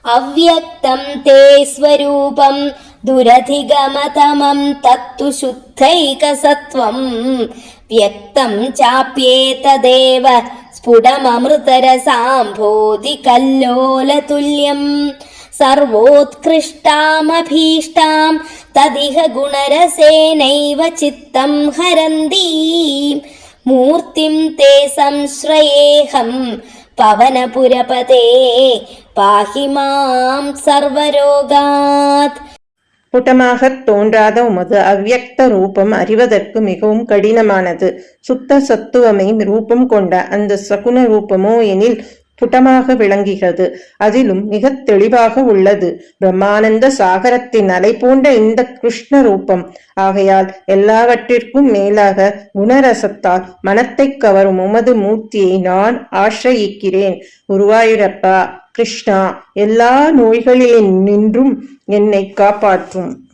अव्यक्तं ते स्वरूपं दुरधिगमतमं तत्तु शुद्धैकसत्त्वं व्यक्तं चाप्येतदेव स्फुटममृतरसाम्भोधिकल्लोलतुल्यं सर्वोत्कृष्टामभीष्टां तदिह गुणरसेनैव चित्तं हरन्तीं मूर्तिं ते संश्रयेऽहं पवनपुरपते पाहि मां सर्वरोगात्. புட்டமாகத் தோன்றாத உமது அவ்யக்த ரூபம் அறிவதற்கு மிகவும் கடினமானது. சுத்த சத்துவமை ரூபம் கொண்ட அந்த சகுன ரூபமோ எனில் புட்டமாக விளங்குகிறது. அதிலும் மிக தெளிவாக உள்ளது. பிரம்மானந்த சாகரத்தின் அலை போன்ற இந்த கிருஷ்ண ரூபம் ஆகையால் எல்லாவற்றிற்கும் மேலாக குணரசத்தால் மனத்தை கவரும் உமது மூர்த்தியை நான் ஆශ්‍රயிக்கிறேன். குருவாயூரப்பா, கிருஷ்ணா, எல்லா நோய்களில் நின்றும் என்னை காப்பாற்றும்.